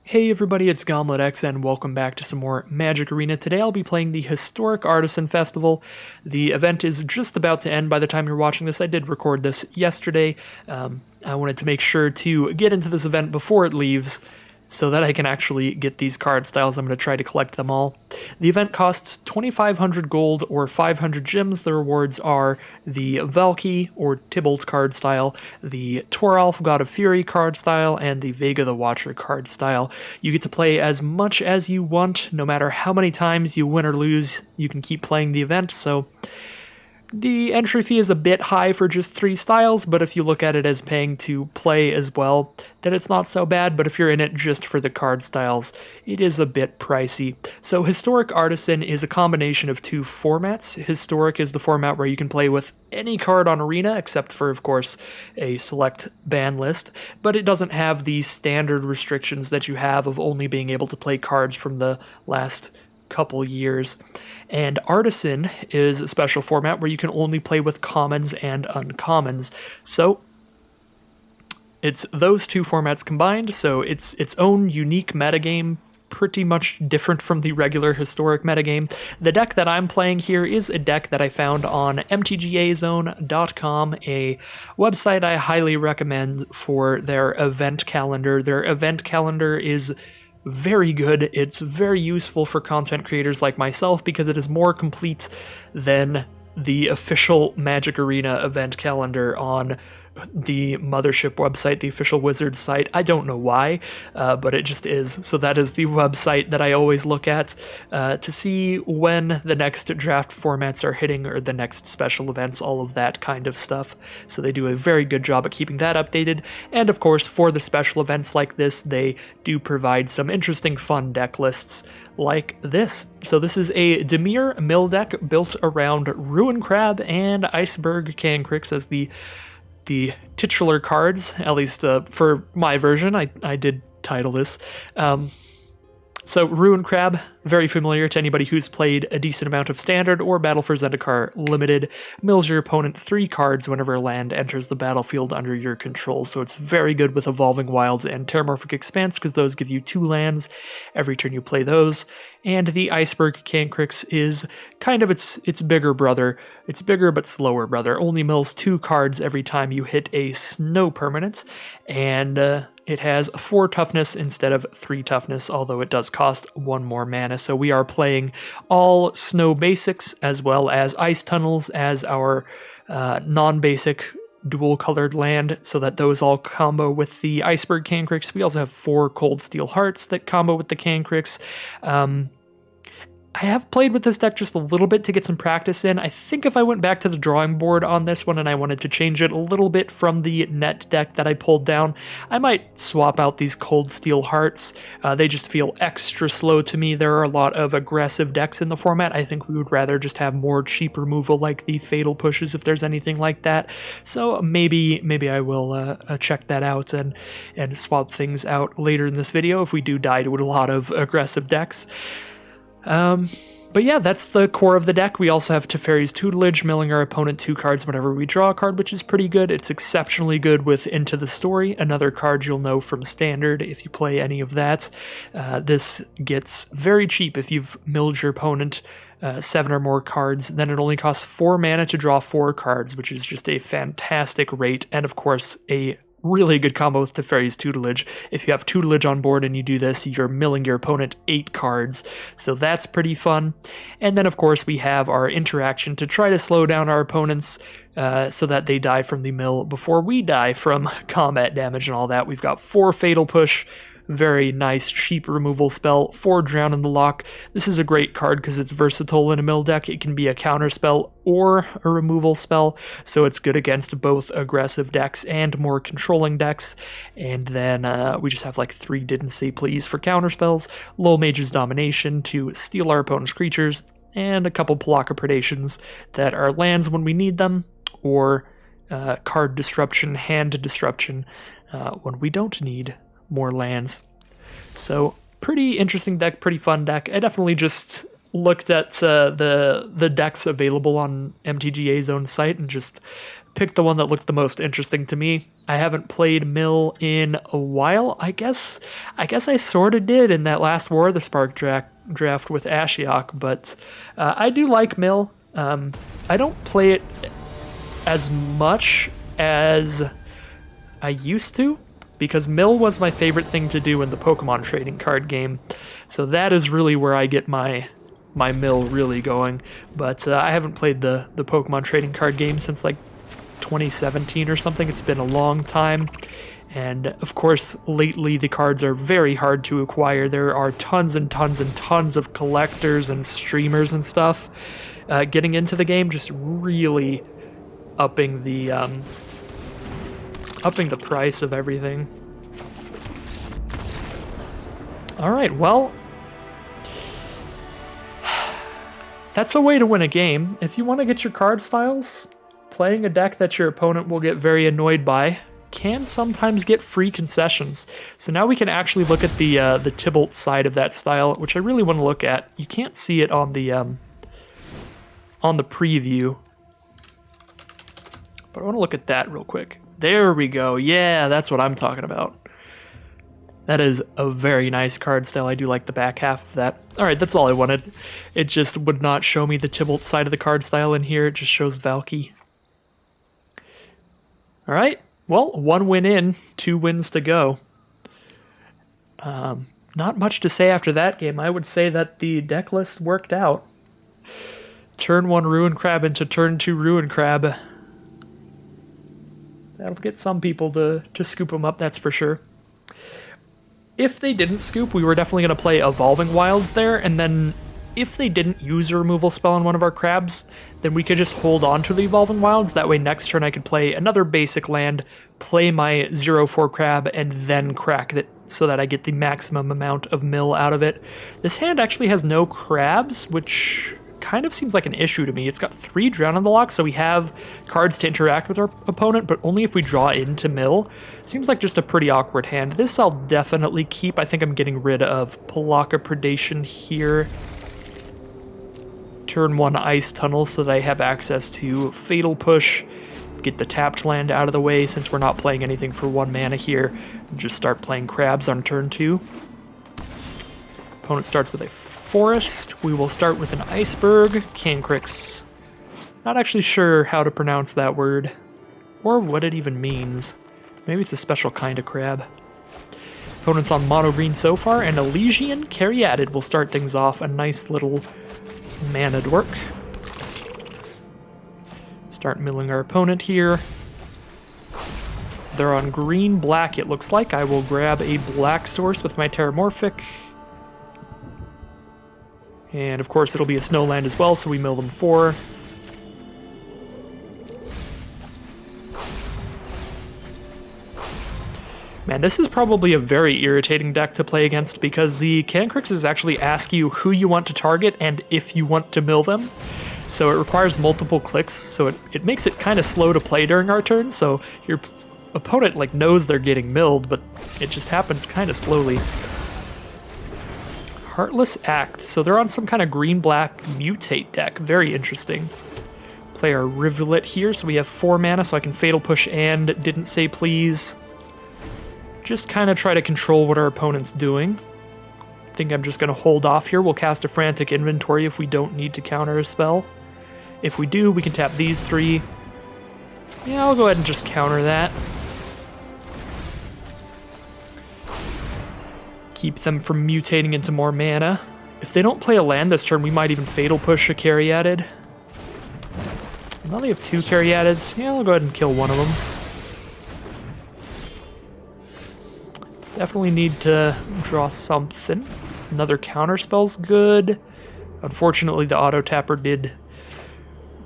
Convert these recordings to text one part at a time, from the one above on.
Hey everybody, it's GauntletX and welcome back to some more Magic Arena. Today I'll be playing the Historic Artisan Festival. The event is just about to end by the time you're watching this. I did record this yesterday. I wanted to make sure to get into this event before it leaves so that I can actually get these card styles. I'm going to try to collect them all. The event costs 2,500 gold or 500 gems. The rewards are the Valky or Tybalt card style, the Toralf God of Fury card style, and the Vega the Watcher card style. You get to play as much as you want. No matter how many times you win or lose, you can keep playing the event, so the entry fee is a bit high for just 3 styles, but if you look at it as paying to play as well, then it's not so bad. But if you're in it just for the card styles, it is a bit pricey. So Historic Artisan is a combination of 2 formats. Historic is the format where you can play with any card on Arena, except for, of course, a select ban list, but it doesn't have the standard restrictions that you have of only being able to play cards from the last couple years. And Artisan is a special format where you can only play with commons and uncommons. So it's those 2 formats combined, so it's its own unique metagame, pretty much different from the regular historic metagame. The deck that I'm playing here is a deck that I found on mtgazone.com, a website I highly recommend for their event calendar. Their event calendar is very good. It's very useful for content creators like myself because it is more complete than the official Magic Arena event calendar on the mothership website, the official Wizards site. I don't know why, but it just is. So that is the website that I always look at to see when the next draft formats are hitting or the next special events, all of that kind of stuff. So they do a very good job at keeping that updated. And of course, for the special events like this, they do provide some interesting fun deck lists like this. So this is a Dimir mill deck built around Ruin Crab and Iceberg Cancrix as the titular cards, at least for my version. I did title this. So Ruin Crab, very familiar to anybody who's played a decent amount of Standard or Battle for Zendikar Limited. Mills your opponent 3 cards whenever a land enters the battlefield under your control, so it's very good with Evolving Wilds and Terramorphic Expanse because those give you 2 lands every turn you play those. And the Iceberg Cancrix is kind of its bigger brother. It's bigger but slower brother. Only mills 2 cards every time you hit a snow permanent, and it has 4 toughness instead of 3 toughness, although it does cost 1 more mana. So we are playing all snow basics as well as ice tunnels as our non-basic dual-colored land, so that those all combo with the Iceberg Cancrix. We also have 4 Cold Steel Hearts that combo with the Cancrix. I have played with this deck just a little bit to get some practice in. I think if I went back to the drawing board on this one and I wanted to change it a little bit from the net deck that I pulled down, I might swap out these Cold Steel Hearts. They just feel extra slow to me. There are a lot of aggressive decks in the format. I think we would rather just have more cheap removal like the Fatal Pushes if there's anything like that. So maybe I will check that out and swap things out later in this video if we do die to a lot of aggressive decks. But yeah, that's the core of the deck. We also have Teferi's Tutelage, milling our opponent 2 cards whenever we draw a card, which is pretty good. It's exceptionally good with Into the Story, another card you'll know from Standard if you play any of that. This gets very cheap if you've milled your opponent 7 or more cards. Then it only costs 4 mana to draw 4 cards, which is just a fantastic rate, and of course a really good combo with Teferi's Tutelage. If you have Tutelage on board and you do this, you're milling your opponent 8 cards, so that's pretty fun. And then of course we have our interaction to try to slow down our opponents so that they die from the mill before we die from combat damage and all that. We've got 4 Fatal Push, very nice cheap removal spell, 4 Drown in the Lock. This is a great card because it's versatile in a mill deck. It can be a counter spell or a removal spell, so it's good against both aggressive decks and more controlling decks. And then we just have like 3 Didn't Say Please for counter spells, Lowell Mage's Domination to steal our opponent's creatures, and a couple Palaka Predations that are lands when we need them, or card disruption, hand disruption when we don't need more lands. So pretty interesting deck, pretty fun deck. I definitely just looked at the decks available on MTGA's own site and just picked the one that looked the most interesting to me. I haven't played Mill in a while. I guess I sort of did in that last War of the Spark draft with Ashiok, but I do like Mill. I don't play it as much as I used to, because Mill was my favorite thing to do in the Pokemon trading card game. So that is really where I get my Mill really going. But I haven't played the Pokemon trading card game since like 2017 or something. It's been a long time. And of course, lately the cards are very hard to acquire. There are tons and tons and tons of collectors and streamers and stuff getting into the game, just really upping the price of everything. All right, well, that's a way to win a game. If you want to get your card styles, playing a deck that your opponent will get very annoyed by can sometimes get free concessions. So now we can actually look at the Tybalt side of that style, which I really want to look at. You can't see it on the preview, but I want to look at that real quick. There we go. Yeah, that's what I'm talking about. That is a very nice card style. I do like the back half of that. All right, that's all I wanted. It just would not show me the Tybalt side of the card style in here. It just shows Valky. All right. Well, 1 win in, 2 wins to go. Not much to say after that game. I would say that the deck list worked out. Turn 1 Ruin Crab into turn 2 Ruin Crab. That'll get some people to scoop them up, that's for sure. If they didn't scoop, we were definitely going to play Evolving Wilds there, and then if they didn't use a removal spell on one of our crabs, then we could just hold on to the Evolving Wilds. That way next turn I could play another basic land, play my 0/4 crab, and then crack it so that I get the maximum amount of mill out of it. This hand actually has no crabs, which kind of seems like an issue to me. It's got 3 Drown on the lock, so we have cards to interact with our opponent, but only if we draw into mill. Seems like just a pretty awkward hand. This I'll definitely keep. I think I'm getting rid of Palaka Predation here. Turn 1 Ice Tunnel so that I have access to Fatal Push. Get the tapped land out of the way since we're not playing anything for 1 mana here. Just start playing crabs on turn 2. Opponent starts with a Forest. We will start with an Iceberg. Cancrix. Not actually sure how to pronounce that word, or what it even means. Maybe it's a special kind of crab. Opponent's on mono green so far, and Elysian Caryatid will start things off. A nice little mana dork. Start milling our opponent here. They're on green-black, it looks like. I will grab a black source with my Terramorphic. And of course it'll be a snowland as well, so we mill them 4. Man, this is probably a very irritating deck to play against because the Cancrixes actually ask you who you want to target and if you want to mill them. So it requires multiple clicks, so it makes it kind of slow to play during our turn, so your opponent like knows they're getting milled, but it just happens kind of slowly. Heartless Act, so they're on some kind of green-black mutate deck. Very interesting. Play our Rivulet here, so we have 4 mana, so I can Fatal Push and Didn't Say Please. Just kind of try to control what our opponent's doing. I think I'm just going to hold off here. We'll cast a Frantic Inventory if we don't need to counter a spell. If we do, we can tap these 3. Yeah, I'll go ahead and just counter that. Keep them from mutating into more mana. If they don't play a land this turn, we might even Fatal Push a Caryatid. Now they have 2 Caryatids. Yeah, I'll go ahead and kill one of them. Definitely need to draw something. Another counterspell's good. Unfortunately, the auto tapper did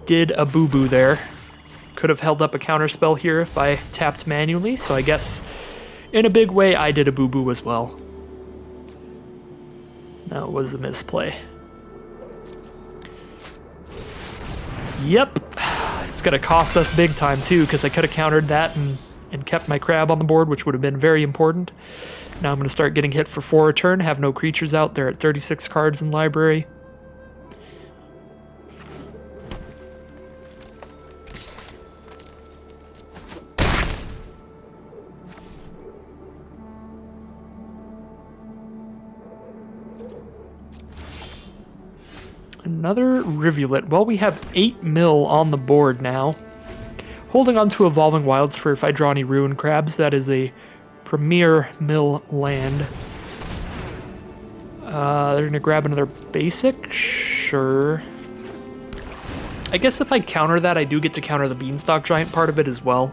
a boo-boo there. Could have held up a counterspell here if I tapped manually, so I guess in a big way I did a boo-boo as well. That was a misplay. Yep. It's going to cost us big time, too, because I could have countered that and kept my crab on the board, which would have been very important. Now I'm going to start getting hit for 4 a turn, have no creatures out. They're at 36 cards in library. Another rivulet. Well, we have 8 mil on the board now. Holding on to Evolving Wilds for if I draw any Ruin Crabs. That is a premier mill land. They're going to grab another basic? Sure. I guess if I counter that, I do get to counter the Beanstalk Giant part of it as well.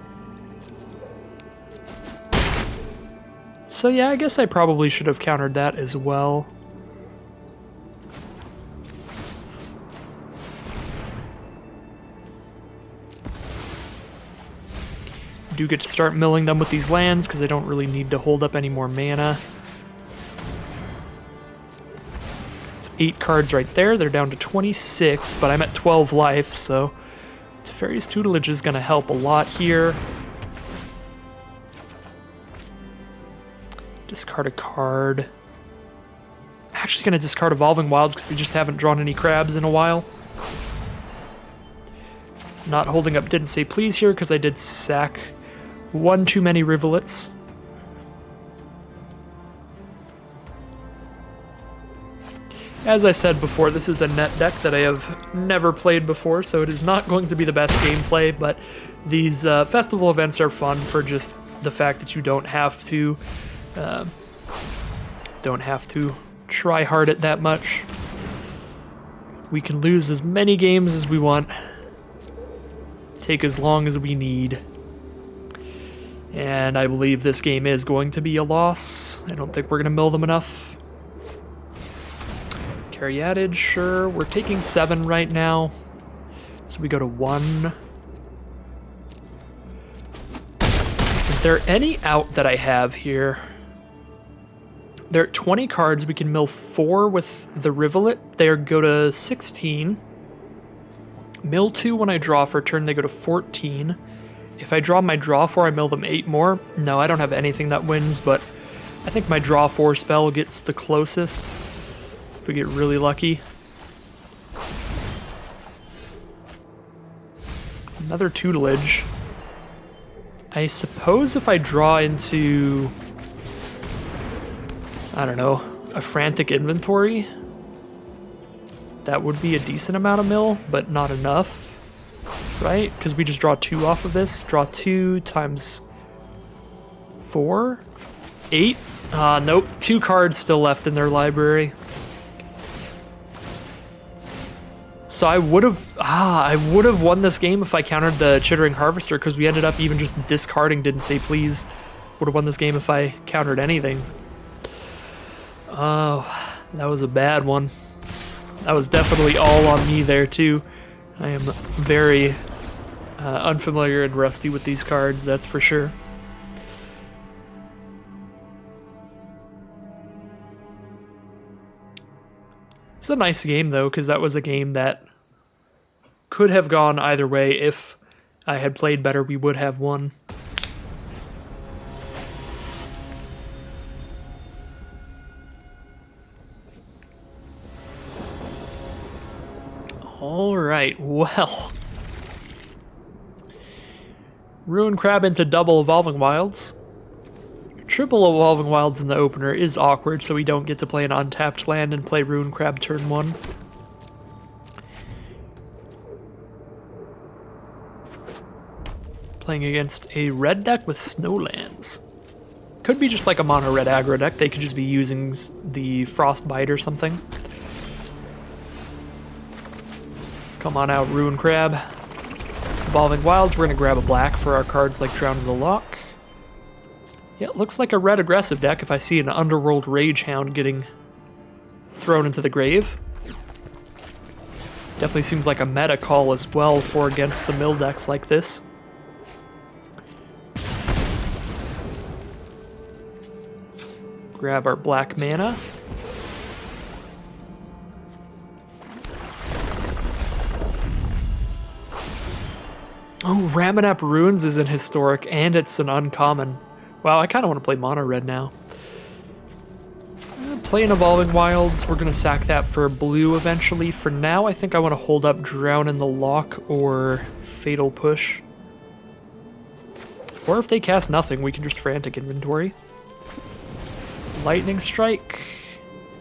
So yeah, I guess I probably should have countered that as well. Do get to start milling them with these lands because I don't really need to hold up any more mana. It's 8 cards right there. They're down to 26, but I'm at 12 life, so Teferi's Tutelage is going to help a lot here. Discard a card. I'm actually going to discard Evolving Wilds because we just haven't drawn any crabs in a while. Not holding up Didn't Say Please here because I did sack one too many rivulets. As I said before, this is a net deck that I have never played before, so it is not going to be the best gameplay, but these festival events are fun for just the fact that you don't have to try hard at that much. We can lose as many games as we want, take as long as we need. And I believe this game is going to be a loss. I don't think we're going to mill them enough. Caryatid, sure. We're taking 7 right now. So we go to 1. Is there any out that I have here? There are 20 cards. We can mill 4 with the Rivulet. They go to 16. Mill 2 when I draw for a turn, they go to 14. If I draw my draw 4, I mill them 8 more. No, I don't have anything that wins, but I think my draw 4 spell gets the closest if we get really lucky. Another Tutelage. I suppose if I draw into, I don't know, a Frantic Inventory, that would be a decent amount of mill, but not enough. Right? Because we just draw 2 off of this. Draw 2 times 4? 8? Nope. 2 cards still left in their library. So I would have won this game if I countered the Chittering Harvester, because we ended up even just discarding Didn't Say Please. Would have won this game if I countered anything. Oh, that was a bad one. That was definitely all on me there too. I am very unfamiliar and rusty with these cards, that's for sure. It's a nice game, though, because that was a game that could have gone either way. If I had played better, we would have won. Alright, well. Ruin Crab into double Evolving Wilds. Triple Evolving Wilds in the opener is awkward, so we don't get to play an untapped land and play Ruin Crab turn 1. Playing against a red deck with Snowlands. Could be just like a mono red aggro deck. They could just be using the Frostbite or something. Come on out, Ruin Crab. Evolving Wilds, we're going to grab a black for our cards like Drown in the Loch. Yeah, it looks like a red aggressive deck if I see an Underworld Rage Hound getting thrown into the grave. Definitely seems like a meta call as well for against the mill decks like this. Grab our black mana. Oh, Ramanap Ruins is an historic, and it's an uncommon. Wow, I kind of want to play mono red now. Playing Evolving Wilds, we're going to sack that for blue eventually. For now, I think I want to hold up Drown in the Loch or Fatal Push. Or if they cast nothing, we can just Frantic Inventory. Lightning Strike.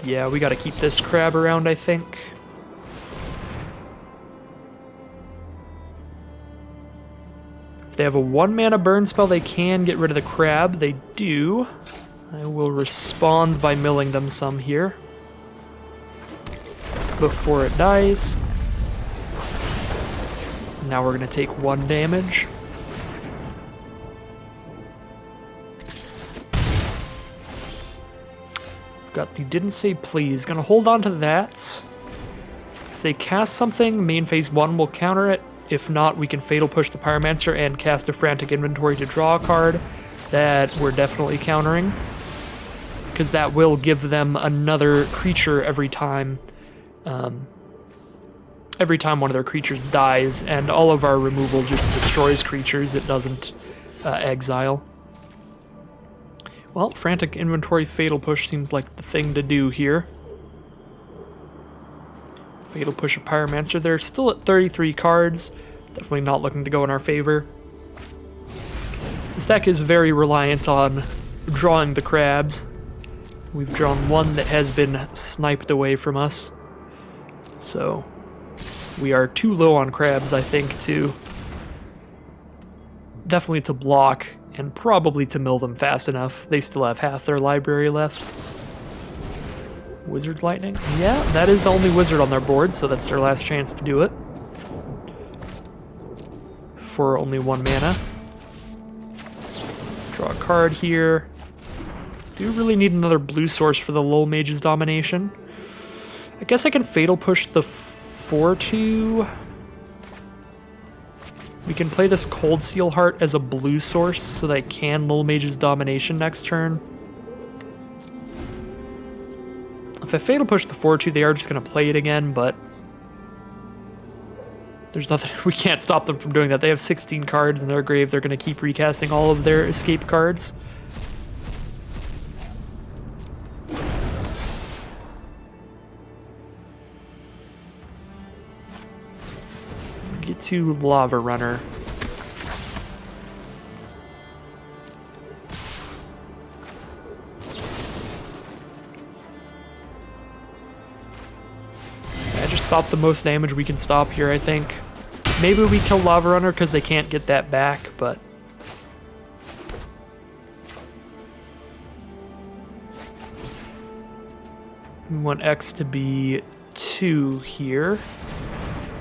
Yeah, we got to keep this crab around, I think. they have a 1-mana burn spell, they can get rid of the crab. They do. I will respond by milling them some here before it dies. Now we're going to take 1 damage. We've got the didn't say please. Going to hold on to that. If they cast something, main phase 1 will counter it. If not, we can Fatal Push the Pyromancer and cast a Frantic Inventory to draw a card. That we're definitely countering, because that will give them another creature every time. Every time one of their creatures dies, and all of our removal just destroys creatures. It doesn't exile. Well, Frantic Inventory Fatal Push seems like the thing to do here. Fatal Push a Pyromancer. They're still at 33 cards. Definitely not looking to go in our favor. This deck is very reliant on drawing the crabs. We've drawn 1 that has been sniped away from us. So we are too low on crabs, I think, to definitely to block and probably to mill them fast enough. They still have half their library left. Wizard's Lightning? Yeah, that is the only wizard on their board, so that's their last chance to do it. For only 1 mana. Draw a card here. Do really need another blue source for the Lull Mage's Domination. I guess I can Fatal Push the 4/2. We can play this Cold Steel Heart as a blue source so that I can Lull Mage's Domination next turn. If I Fatal Push the 4/2, they are just going to play it again, but there's nothing, we can't stop them from doing that. They have 16 cards in their grave. They're going to keep recasting all of their escape cards. Get to Lava Runner. Stop the most damage we can stop here, I think. Maybe we kill Lava Runner because they can't get that back, but we want X to be 2 here.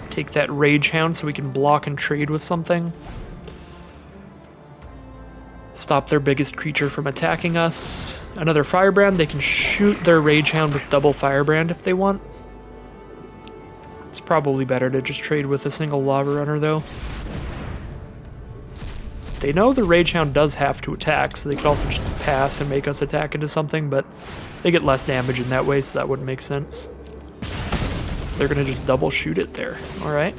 Take that Rage Hound so we can block and trade with something. Stop their biggest creature from attacking us. Another Firebrand. They can shoot their Rage Hound with double Firebrand if they want. It's probably better to just trade with a single Lava Runner, though. They know the Rage Hound does have to attack, so they could also just pass and make us attack into something, but they get less damage in that way, so that wouldn't make sense. They're going to just double shoot it there. Alright.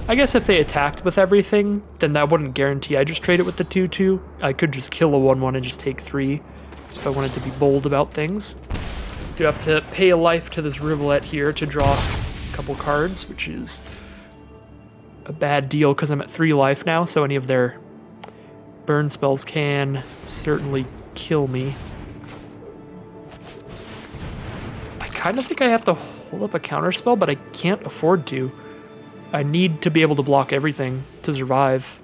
I guess if they attacked with everything, then that wouldn't guarantee I just trade it with the 2/2. I could just kill a 1/1 and just take 3 if I wanted to be bold about things. Do have to pay a life to this Rivulet here to draw a couple cards, which is a bad deal because I'm at 3 life now, so any of their burn spells can certainly kill me. I kind of think I have to hold up a counter spell, but I can't afford to. I need to be able to block everything to survive.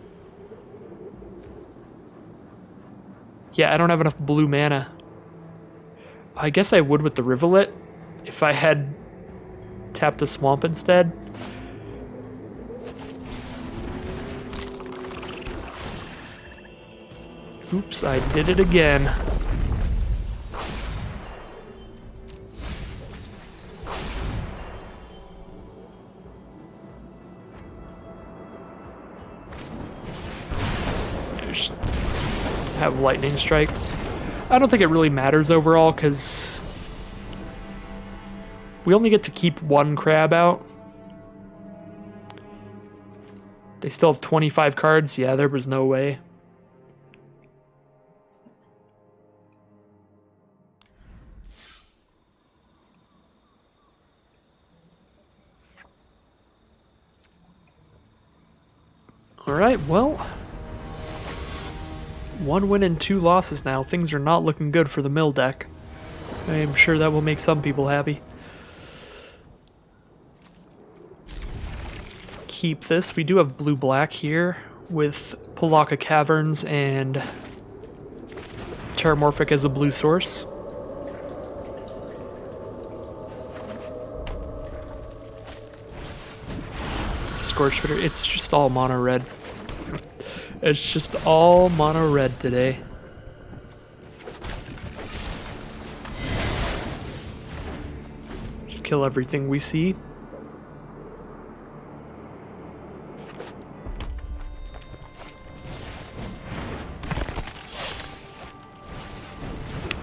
Yeah, I don't have enough blue mana. I guess I would with the Rivulet if I had tapped a Swamp instead. Oops, I did it again. I just have Lightning Strike. I don't think it really matters overall, because we only get to keep 1 crab out. They still have 25 cards. Yeah, there was no way. Alright, well, 1 win and 2 losses now. Things are not looking good for the mill deck. I am sure that will make some people happy. keep this. We do have blue-black here with Palaka Caverns and Terramorphic as a blue source. Scorched Bitter, it's just all mono red. It's just all mono red today. Just kill everything we see.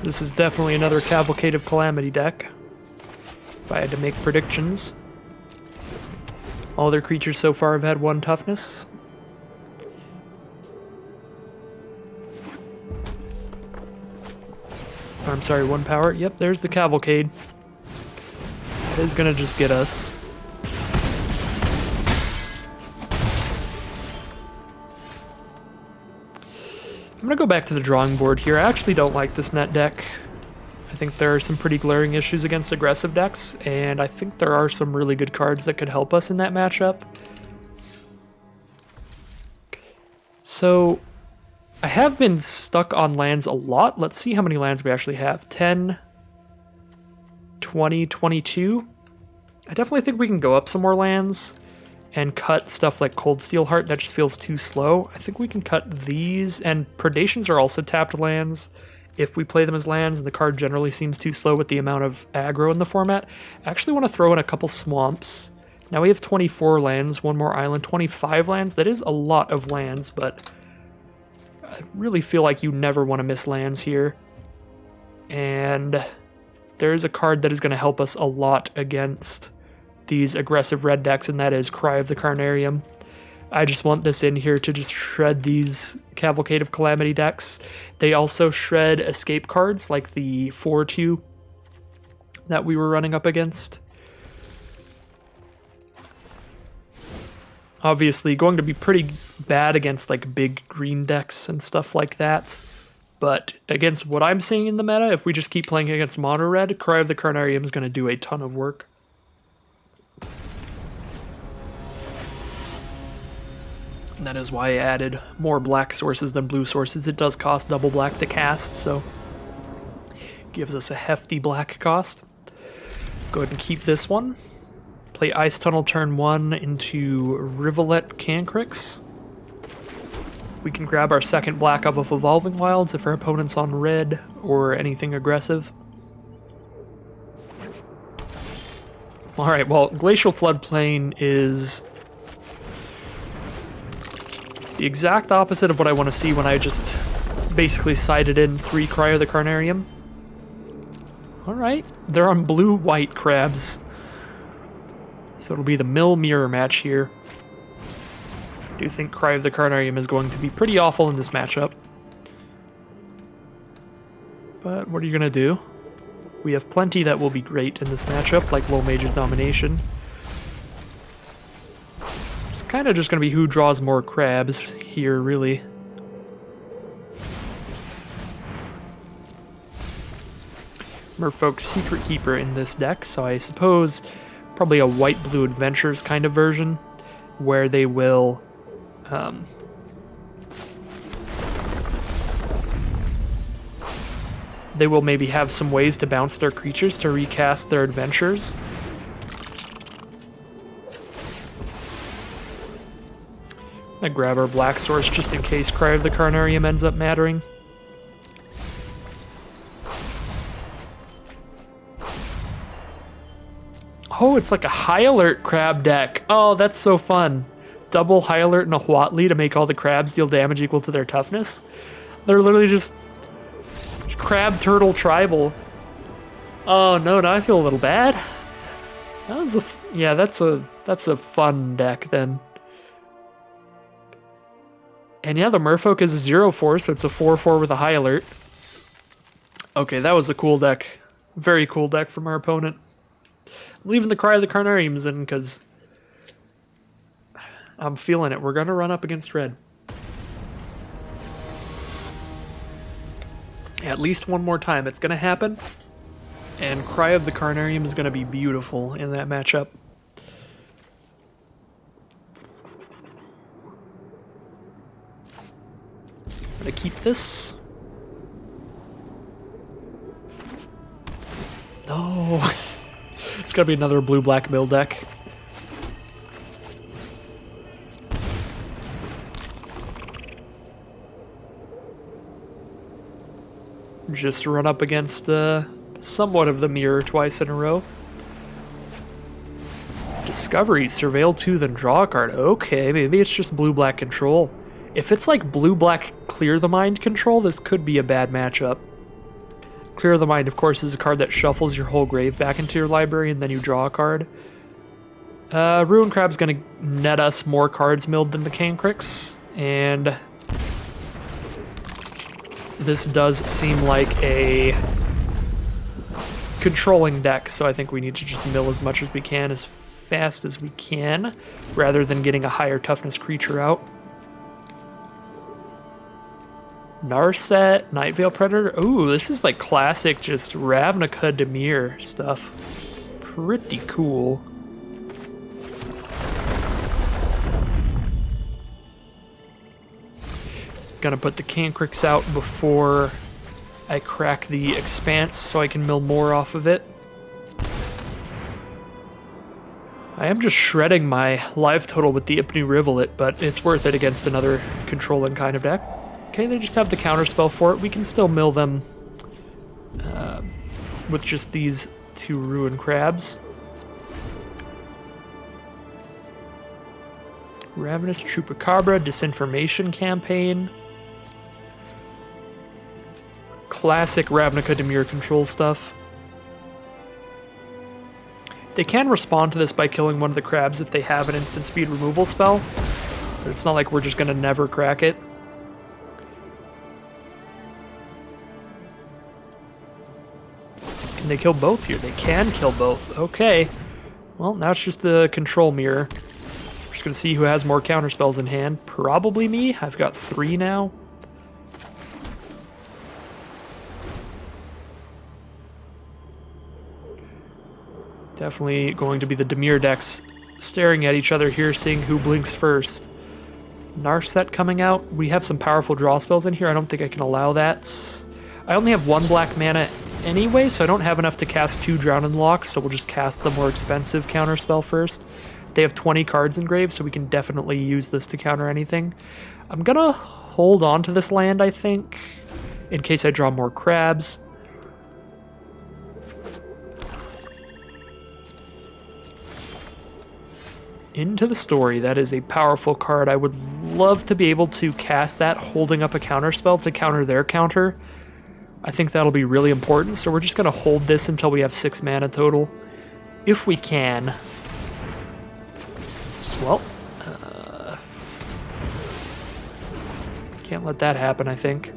This is definitely another Cavalcade of Calamity deck, if I had to make predictions. All their creatures so far have had 1 toughness. I'm sorry, 1 power. Yep, there's the Cavalcade. That is gonna just get us. I'm gonna go back to the drawing board here. I actually don't like this net deck. I think there are some pretty glaring issues against aggressive decks, and I think there are some really good cards that could help us in that matchup. So, I have been stuck on lands a lot. Let's see how many lands we actually have. 10, 20, 22. I definitely think we can go up some more lands and cut stuff like Cold Steel Heart. That just feels too slow. I think we can cut these, and Predations are also tapped lands if we play them as lands, and the card generally seems too slow with the amount of aggro in the format. I actually want to throw in a couple Swamps. Now we have 24 lands, 1 more island, 25 lands. That is a lot of lands, but I really feel like you never want to miss lands here. And there is a card that is going to help us a lot against these aggressive red decks, and that is Cry of the Carnarium. I just want this in here to just shred these Cavalcade of Calamity decks. They also shred escape cards like the 4-2 that we were running up against. Obviously going to be pretty bad against like big green decks and stuff like that. But against what I'm seeing in the meta, if we just keep playing against mono red, Cry of the Carnarium is going to do a ton of work. And that is why I added more black sources than blue sources. It does cost double black to cast, so gives us a hefty black cost. Go ahead and keep this one. Play Ice Tunnel turn 1 into Rivulet Cancrix. We can grab our second black off of Evolving Wilds if our opponent's on red or anything aggressive. Alright, well, Glacial Floodplain is the exact opposite of what I want to see when I just basically sided in 3 Cry of the Carnarium. Alright, they're on blue-white crabs. So it'll be the mill mirror match here. I do think Cry of the Carnarium is going to be pretty awful in this matchup. But what are you going to do? We have plenty that will be great in this matchup, like Low Mage's Domination. It's kind of just going to be who draws more crabs here, really. Merfolk's Secret Keeper in this deck, so I suppose probably a white-blue Adventures kind of version, where they will maybe have some ways to bounce their creatures to recast their adventures. I grab our black source just in case Cry of the Carnarium ends up mattering. Oh, it's like a High Alert crab deck. Oh, that's so fun. Double High Alert and a Huatli to make all the crabs deal damage equal to their toughness. They're literally just crab turtle tribal. Oh no, now I feel a little bad. That was yeah, that's a fun deck then. And yeah, the Merfolk is a 0/4, so it's a 4/4 with a High Alert. Okay, that was a cool deck. Very cool deck from our opponent. I'm leaving the Cry of the Carnariums in because I'm feeling it. We're going to run up against red. At least one more time. It's going to happen. And Cry of the Carnarium is going to be beautiful in that matchup. gonna keep this. No. It's gonna be another blue-black mill deck. Just run up against somewhat of the mirror twice in a row. Discovery, surveil 2, then draw a card. Okay, maybe it's just blue-black control. If it's like blue-black clear the mind control, this could be a bad matchup. Clear the Mind, of course, is a card that shuffles your whole grave back into your library and then you draw a card. Ruin Crab's gonna net us more cards milled than the Cancrix, and this does seem like a controlling deck, so I think we need to just mill as much as we can as fast as we can, rather than getting a higher toughness creature out. Narset, Nightveil Predator. Ooh, this is like classic just Ravnica Dimir stuff. Pretty cool. Gonna put the Cancrix out before I crack the Expanse so I can mill more off of it. I am just shredding my life total with the Ipnu Rivulet, but it's worth it against another controlling kind of deck. Okay, they just have the counterspell for it. We can still mill them with just these 2 Ruin Crabs. Ravenous Chupacabra, Disinformation Campaign. Classic Ravnica Dimir control stuff. They can respond to this by killing one of the crabs if they have an instant speed removal spell, but it's not like we're just going to never crack it. Can they kill both here? They can kill both. Okay. Well, now it's just a control mirror. We're just going to see who has more counterspells in hand. Probably me. I've got 3 now. Definitely going to be the Dimir decks staring at each other here, seeing who blinks first. Narset coming out. We have some powerful draw spells in here. I don't think I can allow that. I only have 1 black mana anyway, so I don't have enough to cast 2 Drowning Locks, so we'll just cast the more expensive counterspell first. They have 20 cards engraved, so we can definitely use this to counter anything. I'm gonna hold on to this land, I think, in case I draw more crabs. Into the Story. That is a powerful card. I would love to be able to cast that holding up a counterspell to counter their counter. I think that'll be really important, so we're just going to hold this until we have 6 mana total, if we can. Well, can't let that happen, I think.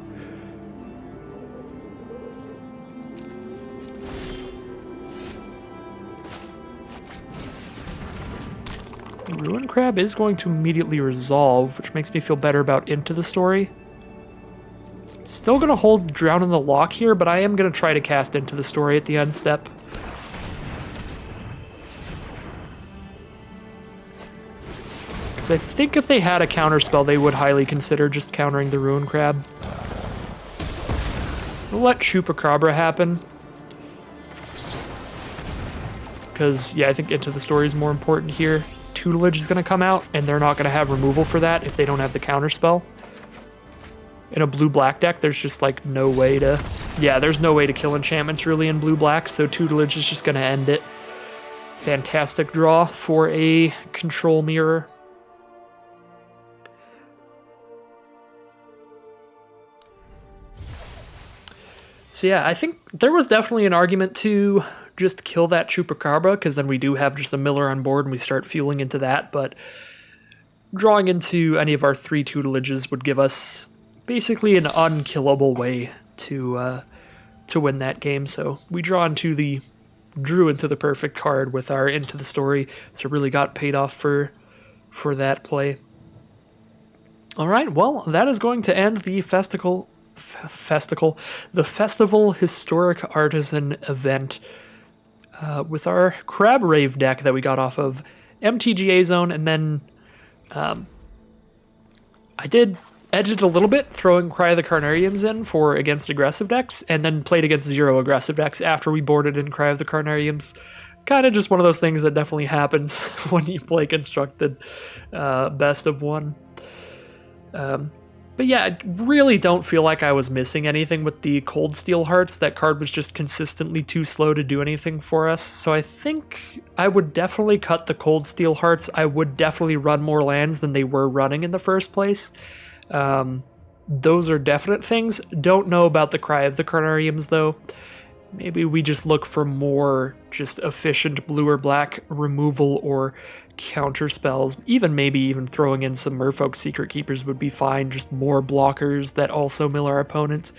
Ruin Crab is going to immediately resolve, which makes me feel better about Into the Story. Still going to hold Drown in the Lock here, but I am going to try to cast Into the Story at the end step. Because I think if they had a counterspell, they would highly consider just countering the Ruin Crab. We'll let Chupacabra happen. Because, yeah, I think Into the Story is more important here. Tutelage is going to come out, and they're not going to have removal for that if they don't have the counterspell. In a blue-black deck, there's just, like, no way to... Yeah, there's no way to kill enchantments, really, in blue-black, so Tutelage is just going to end it. Fantastic draw for a control mirror. So yeah, I think there was definitely an argument to just kill that Chupacabra, because then we do have just a Miller on board, and we start fueling into that, but drawing into any of our 3 Tutelages would give us basically an unkillable way to win that game. So we drew into the perfect card with our Into the Story, so really got paid off for that play. All right, well, that is going to end the Festival Historic Artisan event with our Crab Rave deck that we got off of MTGA Zone, and then I did edged it a little bit, throwing Cry of the Carnariums in for against aggressive decks, and then played against 0 aggressive decks after we boarded in Cry of the Carnariums. Kind of just one of those things that definitely happens when you play constructed best of one. But yeah, I really don't feel like I was missing anything with the Cold Steel Hearts. That card was just consistently too slow to do anything for us. So I think I would definitely cut the Cold Steel Hearts. I would definitely run more lands than they were running in the first place. Those are definite things. Don't know about the Cry of the Carnariums, though. Maybe we just look for more just efficient blue or black removal or counter spells. Maybe even throwing in some Merfolk Secret Keepers would be fine. Just more blockers that also mill our opponents.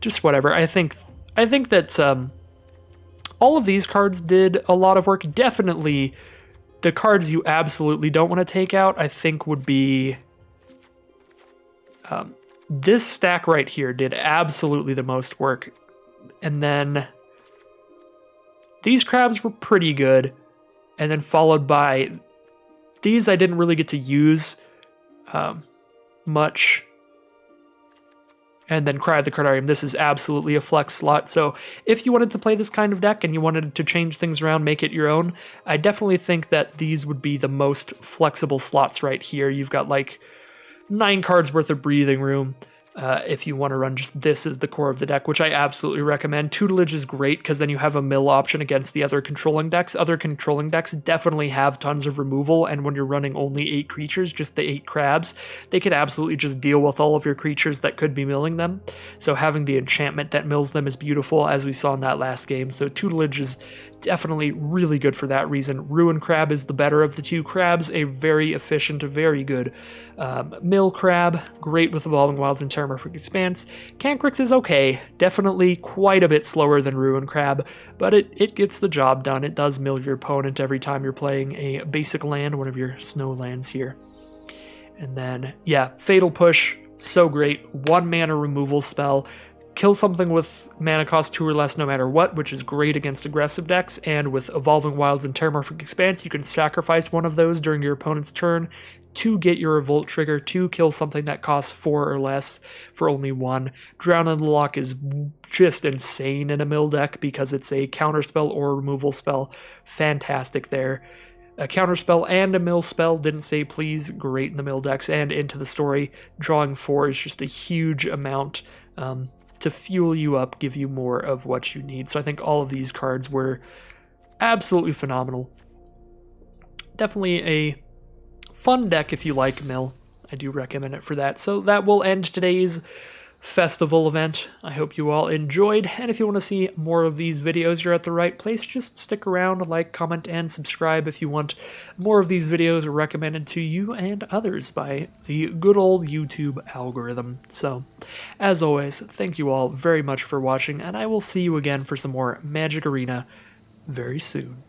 Just whatever. I think that all of these cards did a lot of work. Definitely the cards you absolutely don't want to take out, I think, would be... this stack right here did absolutely the most work. And then these crabs were pretty good. And then followed by these I didn't really get to use much. And then Cry of the Carnarium. This is absolutely a flex slot. So if you wanted to play this kind of deck and you wanted to change things around, make it your own, I definitely think that these would be the most flexible slots right here. You've got like 9 cards worth of breathing room. If you want to run just this as the core of the deck, which I absolutely recommend. Tutelage is great because then you have a mill option against the other controlling decks. Other controlling decks definitely have tons of removal, and when you're running only 8 creatures, just the 8 crabs, they could absolutely just deal with all of your creatures that could be milling them. So having the enchantment that mills them is beautiful, as we saw in that last game. So Tutelage is definitely really good for that reason. Ruin Crab is the better of the 2 crabs, a very efficient, very good mill crab, great with Evolving Wilds and Terramorphic Expanse. Cancrix is okay, definitely quite a bit slower than Ruin Crab, but it gets the job done. It does mill your opponent every time you're playing a basic land, one of your snow lands here. And then, yeah, Fatal Push, so great. 1 mana removal spell. Kill something with mana cost 2 or less no matter what, which is great against aggressive decks, and with Evolving Wilds and Terramorphic Expanse, you can sacrifice one of those during your opponent's turn to get your Revolt trigger, to kill something that costs 4 or less for only 1. Drown in the Loch is just insane in a mill deck because it's a counterspell or removal spell. Fantastic there. A counterspell and a mill spell, didn't say please, great in the mill decks and into the story. Drawing 4 is just a huge amount to fuel you up, give you more of what you need. So I think all of these cards were absolutely phenomenal. Definitely a fun deck if you like mill. I do recommend it for that. So that will end today's festival event. I hope you all enjoyed, and if you want to see more of these videos, you're at the right place. Just stick around, like, comment, and subscribe if you want more of these videos recommended to you and others by the good old YouTube algorithm. So, as always, thank you all very much for watching, and I will see you again for some more Magic Arena very soon.